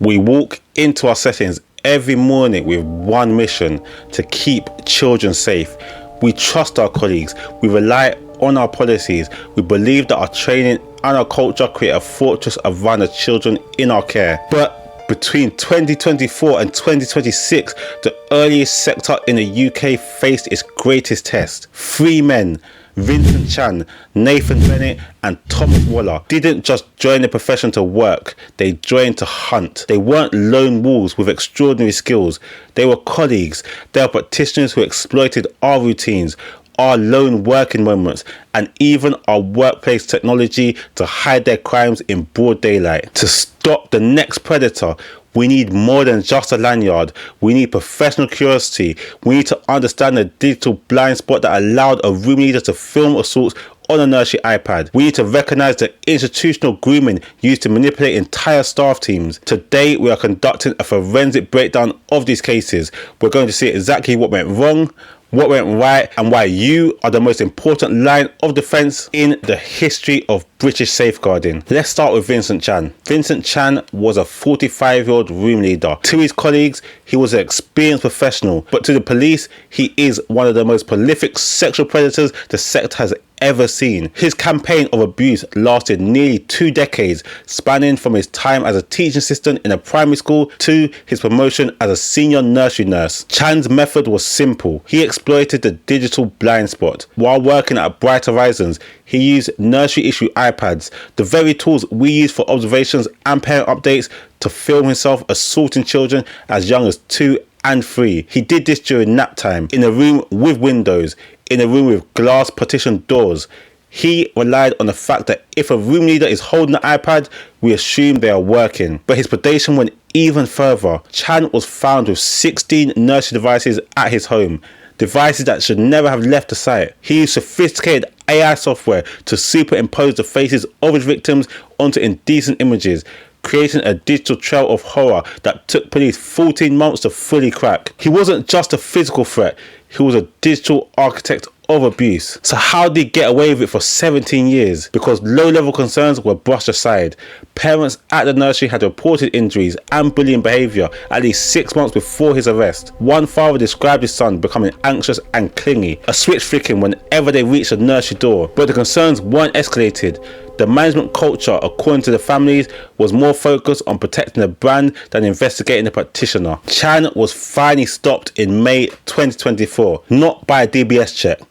We walk into our settings every morning with one mission: to keep children safe. We trust our colleagues. We rely on our policies. We believe that our training and our culture create a fortress around the children in our care. But between 2024 and 2026, the earliest sector in the UK faced its greatest test. Three men, Vincent Chan, Nathan Bennett and Thomas Waller, didn't just join the profession to work, they joined to hunt. They weren't lone wolves with extraordinary skills. They were colleagues. They are practitioners who exploited our routines, our lone working moments, and even our workplace technology to hide their crimes in broad daylight. To stop the next predator, we need more than just a lanyard. We need professional curiosity. We need to understand the digital blind spot that allowed a room leader to film assaults on a nursery iPad. We need to recognize the institutional grooming used to manipulate entire staff teams. Today, we are conducting a forensic breakdown of these cases. We're going to see exactly what went wrong, what went right, and why you are the most important line of defense in the history of British safeguarding. Let's start with Vincent Chan. Vincent Chan was a 45-year-old room leader. To his colleagues, he was an experienced professional, but to the police, he is one of the most prolific sexual predators the sector has ever seen. His campaign of abuse lasted nearly 2 decades, spanning from his time as a teaching assistant in a primary school to his promotion as a senior nursery nurse. Chan's method was simple. He exploited the digital blind spot. While working at Bright Horizons, he used nursery issue iPads, the very tools we use for observations and parent updates, to film himself assaulting children as young as 2 and 3. He did this during nap time, in a room with windows, in a room with glass partitioned doors. He relied on the fact that if a room leader is holding an iPad, we assume they are working. But his predation went even further. Chan was found with 16 nursery devices at his home, devices that should never have left the site. He used sophisticated AI software to superimpose the faces of his victims onto indecent images, creating a digital trail of horror that took police 14 months to fully crack. He wasn't just a physical threat, he was a digital architect of abuse. So how did he get away with it for 17 years? Because low-level concerns were brushed aside. Parents at the nursery had reported injuries and bullying behaviour at least 6 months before his arrest. One father described his son becoming anxious and clingy, a switch flicking whenever they reached the nursery door. But the concerns weren't escalated. The management culture, according to the families, was more focused on protecting the brand than investigating the practitioner. Chan was finally stopped in May 2024, not by a DBS check,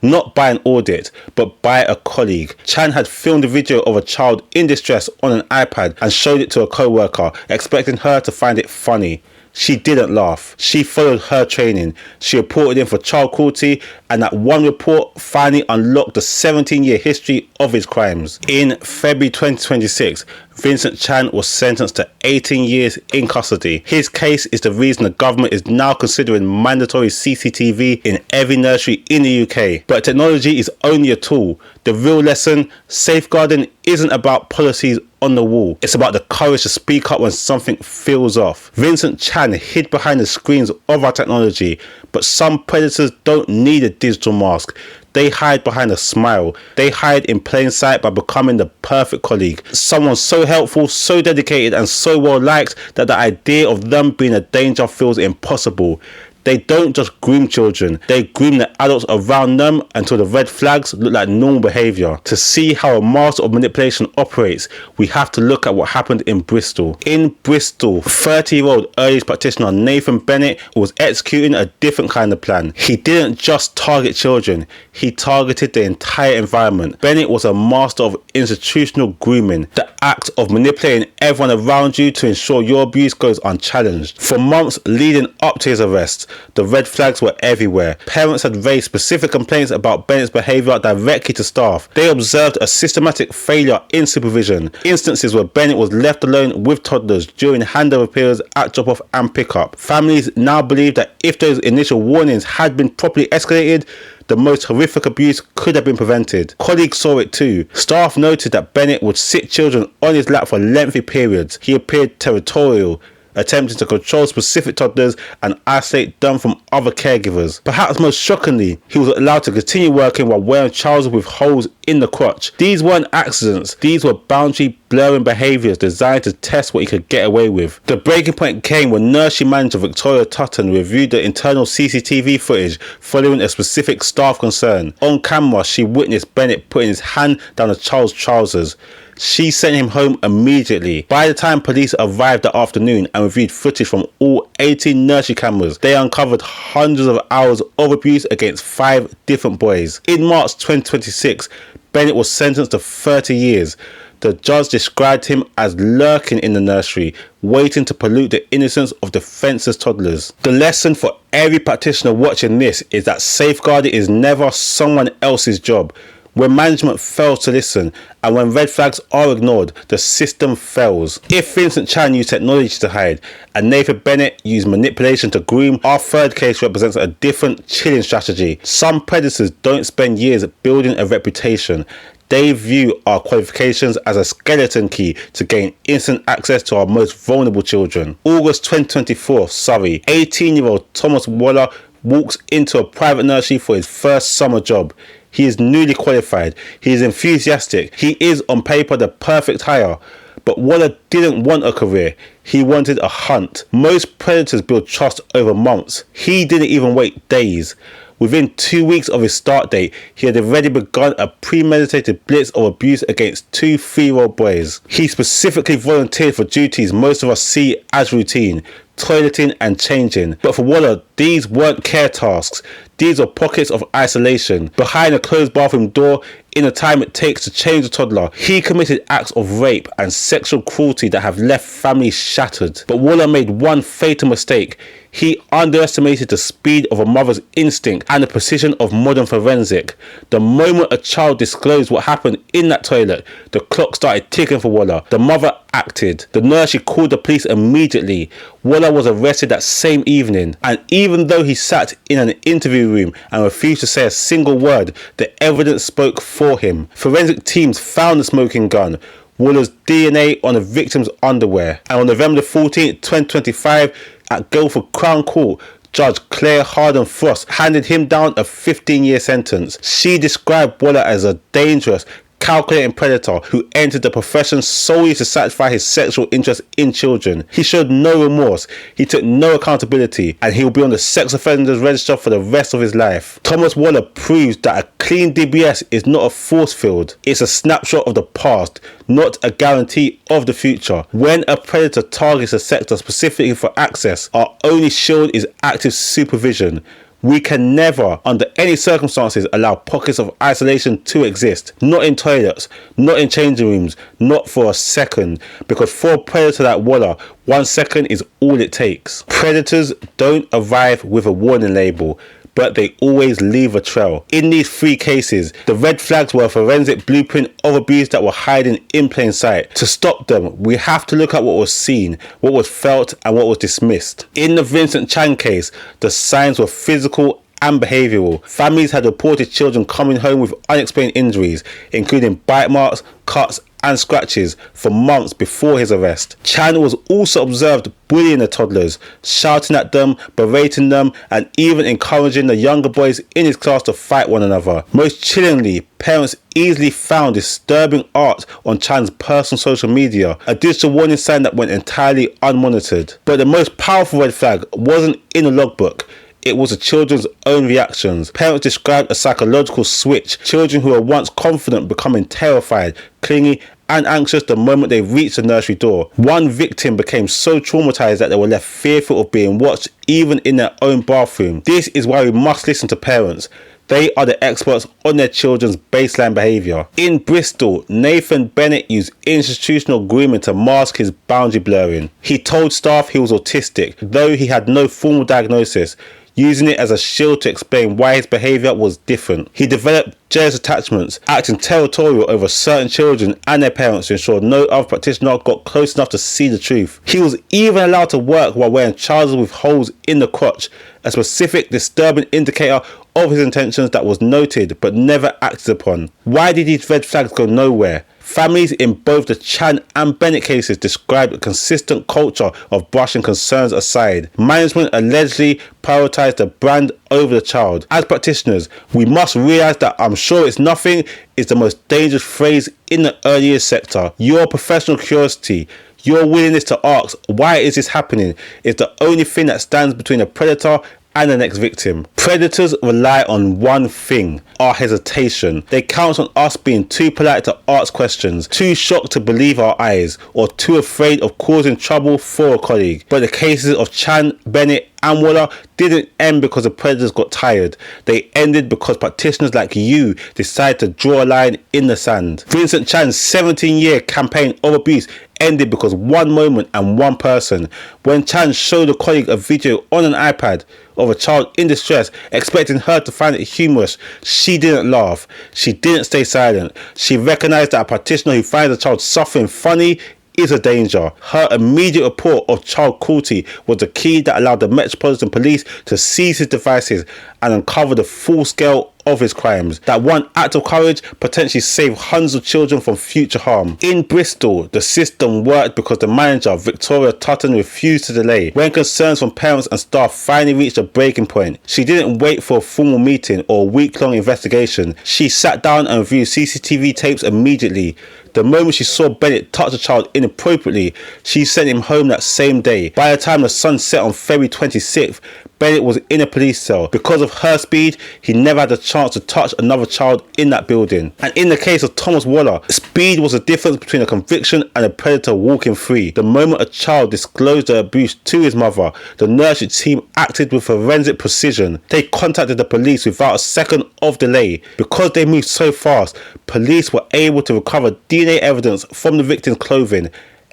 not by an audit, but by a colleague. Chan had filmed a video of a child in distress on an iPad and showed it to a co-worker, expecting her to find it funny. She didn't laugh. She followed her training. She reported in for child cruelty, and that one report finally unlocked the 17-year history of his crimes. In February 2026, Vincent Chan was sentenced to 18 years in custody. His case is the reason the government is now considering mandatory CCTV in every nursery in the UK. But technology is only a tool. The real lesson: safeguarding isn't about policies on the wall. It's about the courage to speak up when something feels off. Vincent Chan hid behind the screens of our technology, but some predators don't need a digital mask. They hide behind a smile. They hide in plain sight by becoming the perfect colleague. Someone so helpful, so dedicated and so well liked that the idea of them being a danger feels impossible. They don't just groom children, they groom the adults around them until the red flags look like normal behaviour. To see how a master of manipulation operates, we have to look at what happened in Bristol. In Bristol, 30-year-old early practitioner Nathan Bennett was executing a different kind of plan. He didn't just target children, he targeted the entire environment. Bennett was a master of institutional grooming, the act of manipulating everyone around you to ensure your abuse goes unchallenged. For months leading up to his arrest, the red flags were everywhere. Parents had raised specific complaints about Bennett's behaviour directly to staff. They observed a systematic failure in supervision. Instances where Bennett was left alone with toddlers during handover periods at drop-off and pick-up. Families now believe that if those initial warnings had been properly escalated, the most horrific abuse could have been prevented. Colleagues saw it too. Staff noted that Bennett would sit children on his lap for lengthy periods. He appeared territorial, attempting to control specific toddlers and isolate them from other caregivers. Perhaps most shockingly, he was allowed to continue working while wearing trousers with holes in the crotch. These weren't accidents, these were boundary blurring behaviours designed to test what he could get away with. The breaking point came when nursery manager Victoria Tutton reviewed the internal CCTV footage following a specific staff concern. On camera, she witnessed Bennett putting his hand down the child's trousers. She sent him home immediately. By the time police arrived that afternoon and reviewed footage from all 18 nursery cameras, they uncovered hundreds of hours of abuse against 5 different boys. In March 2026, Bennett was sentenced to 30 years. The judge described him as lurking in the nursery, waiting to pollute the innocence of defenceless toddlers. The lesson for every practitioner watching this is that safeguarding is never someone else's job. When management fails to listen and when red flags are ignored, the system fails. If Vincent Chan used technology to hide and Nathan Bennett used manipulation to groom, our third case represents a different chilling strategy. Some predators don't spend years building a reputation. They view our qualifications as a skeleton key to gain instant access to our most vulnerable children. August 2024, Surrey, 18-year-old Thomas Waller walks into a private nursery for his first summer job. He is newly qualified, he is enthusiastic, he is on paper the perfect hire. But Waller didn't want a career, he wanted a hunt. Most predators build trust over months. He didn't even wait days. Within 2 weeks of his start date, he had already begun a premeditated blitz of abuse against 2 3-year-old boys. He specifically volunteered for duties most of us see as routine, toileting and changing. But for Waller, these weren't care tasks. These are pockets of isolation. Behind a closed bathroom door, in the time it takes to change a toddler, he committed acts of rape and sexual cruelty that have left families shattered. But Waller made one fatal mistake. He underestimated the speed of a mother's instinct and the precision of modern forensic. The moment a child disclosed what happened in that toilet, the clock started ticking for Waller. The mother acted. The nursery called the police immediately. Waller was arrested that same evening, and even though he sat in an interview room and refused to say a single word, the evidence spoke for him. Forensic teams found the smoking gun, Waller's DNA on the victim's underwear, and on November 14, 2025, at Guildford Crown Court, Judge Claire Harden Frost handed him down a 15-year sentence. She described Waller as a dangerous, calculating predator who entered the profession solely to satisfy his sexual interest in children. He showed no remorse, he took no accountability, and he will be on the sex offenders register for the rest of his life. Thomas Waller proves that a clean DBS is not a force field, it's a snapshot of the past, not a guarantee of the future. When a predator targets a sector specifically for access, our only shield is active supervision. We can never, under any circumstances, allow pockets of isolation to exist. Not in toilets, not in changing rooms, not for a second. Because for a predator like Waller, 1 second is all it takes. Predators don't arrive with a warning label, but they always leave a trail. In these 3 cases, the red flags were a forensic blueprint of abuse that were hiding in plain sight. To stop them, we have to look at what was seen, what was felt, and what was dismissed. In the Vincent Chan case, the signs were physical and behavioural. Families had reported children coming home with unexplained injuries, including bite marks, cuts, and scratches for months before his arrest. Chan was also observed bullying the toddlers, shouting at them, berating them, and even encouraging the younger boys in his class to fight one another. Most chillingly, parents easily found disturbing art on Chan's personal social media, a digital warning sign that went entirely unmonitored. But the most powerful red flag wasn't in the logbook. It was the children's own reactions. Parents described a psychological switch. Children who were once confident becoming terrified, clingy, and anxious the moment they reached the nursery door. One victim became so traumatized that they were left fearful of being watched even in their own bathroom. This is why we must listen to parents. They are the experts on their children's baseline behaviour. In Bristol, Nathan Bennett used institutional grooming to mask his boundary blurring. He told staff he was autistic, though he had no formal diagnosis, using it as a shield to explain why his behaviour was different. He developed jealous attachments, acting territorial over certain children and their parents to ensure no other practitioner got close enough to see the truth. He was even allowed to work while wearing trousers with holes in the crotch, a specific disturbing indicator of his intentions that was noted but never acted upon. Why did these red flags go nowhere? Families in both the Chan and Bennett cases described a consistent culture of brushing concerns aside. Management allegedly prioritised the brand over the child. As practitioners, we must realise that "I'm sure it's nothing" is the most dangerous phrase in the early years sector. Your professional curiosity, your willingness to ask "why is this happening" is the only thing that stands between a predator and the next victim. Predators rely on one thing: our hesitation. They count on us being too polite to ask questions, too shocked to believe our eyes, or too afraid of causing trouble for a colleague. But the cases of Chan, Bennett and Waller didn't end because the predators got tired. They ended because practitioners like you decided to draw a line in the sand. Vincent Chan's 17-year campaign of abuse ended because one moment and one person. When Chan showed a colleague a video on an iPad of a child in distress, expecting her to find it humorous, she didn't laugh. She didn't stay silent. She recognised that a practitioner who finds a child suffering funny is a danger. Her immediate report of child cruelty was the key that allowed the Metropolitan Police to seize his devices and uncover the full scale of his crimes. That one act of courage potentially saved hundreds of children from future harm. In Bristol, the system worked because the manager, Victoria Tutton, refused to delay. When concerns from parents and staff finally reached a breaking point, she didn't wait for a formal meeting or a week-long investigation. She sat down and reviewed CCTV tapes immediately. The moment she saw Bennett touch a child inappropriately, she sent him home that same day. By the time the sun set on February 26th, Bennett was in a police cell. Because of her speed, he never had a chance to touch another child in that building. And in the case of Thomas Waller, speed was the difference between a conviction and a predator walking free. The moment a child disclosed the abuse to his mother, the nursery team acted with forensic precision. They contacted the police without a second of delay. Because they moved so fast, police were able to recover DNA evidence from the victim's clothing.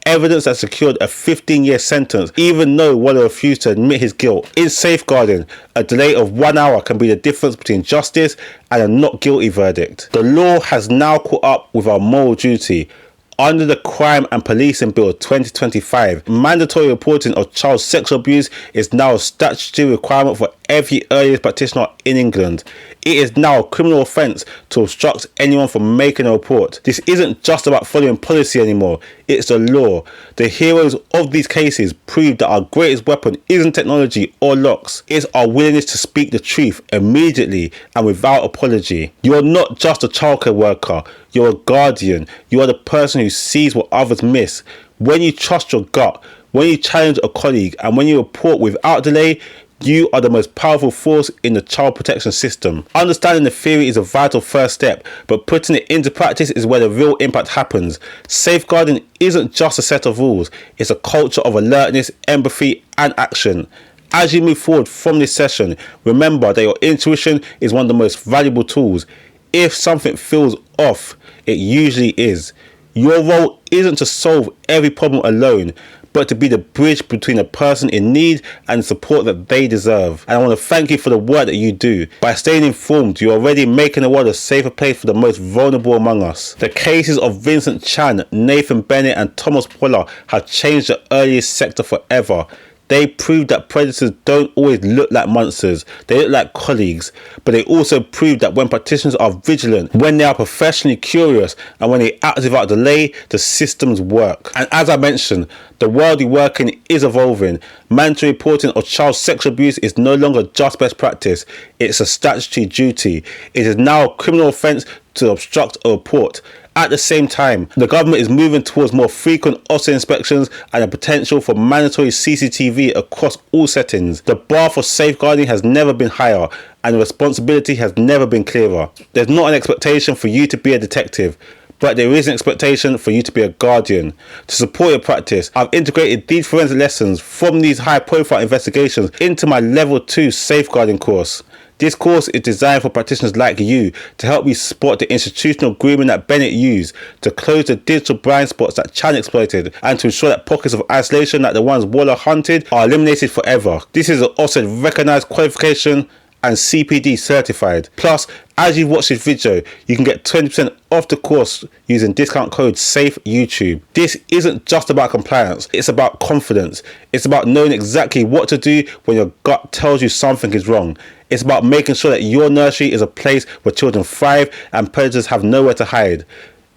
Evidence that secured a 15-year sentence, even though Waller refused to admit his guilt. In safeguarding, a delay of 1 hour can be the difference between justice and a not guilty verdict. The law has now caught up with our moral duty. Under the Crime and Policing Bill 2025, mandatory reporting of child sexual abuse is now a statutory requirement for every early years practitioner in England. It is now a criminal offence to obstruct anyone from making a report. This isn't just about following policy anymore, it's the law. The heroes of these cases prove that our greatest weapon isn't technology or locks, it's our willingness to speak the truth immediately and without apology. You're not just a childcare worker, you're a guardian. You are the person who sees what others miss. When you trust your gut, when you challenge a colleague, and when you report without delay, you are the most powerful force in the child protection system. Understanding the theory is a vital first step, but putting it into practice is where the real impact happens. Safeguarding isn't just a set of rules, it's a culture of alertness, empathy and action. As you move forward from this session, remember that your intuition is one of the most valuable tools. If something feels off, it usually is. Your role isn't to solve every problem alone, but to be the bridge between a person in need and the support that they deserve. And I want to thank you for the work that you do. By staying informed, you're already making the world a safer place for the most vulnerable among us. The cases of Vincent Chan, Nathan Bennett and Thomas Waller have changed the earliest sector forever. They proved that predators don't always look like monsters, they look like colleagues. But they also proved that when practitioners are vigilant, when they are professionally curious, and when they act without delay, the systems work. And as I mentioned, the world we work in is evolving. Mandatory reporting of child sexual abuse is no longer just best practice, it's a statutory duty. It is now a criminal offence to obstruct a report. At the same time, the government is moving towards more frequent offset inspections and a potential for mandatory CCTV across all settings. The bar for safeguarding has never been higher and the responsibility has never been clearer. There's not an expectation for you to be a detective, but there is an expectation for you to be a guardian. To support your practice, I've integrated these forensic lessons from these high-profile investigations into my Level 2 safeguarding course. This course is designed for practitioners like you to help you spot the institutional grooming that Bennett used, to close the digital blind spots that Chan exploited, and to ensure that pockets of isolation like the ones Waller hunted are eliminated forever. This is an also recognised qualification and CPD certified. Plus, as you watch this video, you can get 20% off the course using discount code SAFEYouTube. This isn't just about compliance, it's about confidence. It's about knowing exactly what to do when your gut tells you something is wrong. It's about making sure that your nursery is a place where children thrive and predators have nowhere to hide.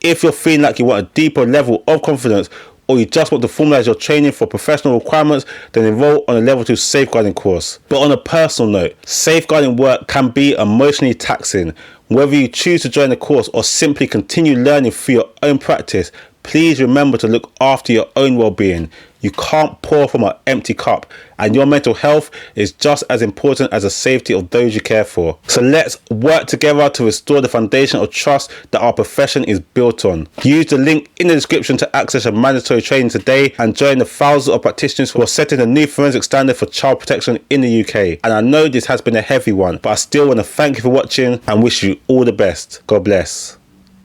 If you're feeling like you want a deeper level of confidence, or you just want to formalise your training for professional requirements, then enrol on a level 2 safeguarding course. But on a personal note, safeguarding work can be emotionally taxing. Whether you choose to join the course or simply continue learning through your own practice, please remember to look after your own well-being. You can't pour from an empty cup, and your mental health is just as important as the safety of those you care for. So let's work together to restore the foundation of trust that our profession is built on. Use the link in the description to access your mandatory training today and join the thousands of practitioners who are setting a new forensic standard for child protection in the UK. And I know this has been a heavy one, but I still want to thank you for watching and wish you all the best. God bless.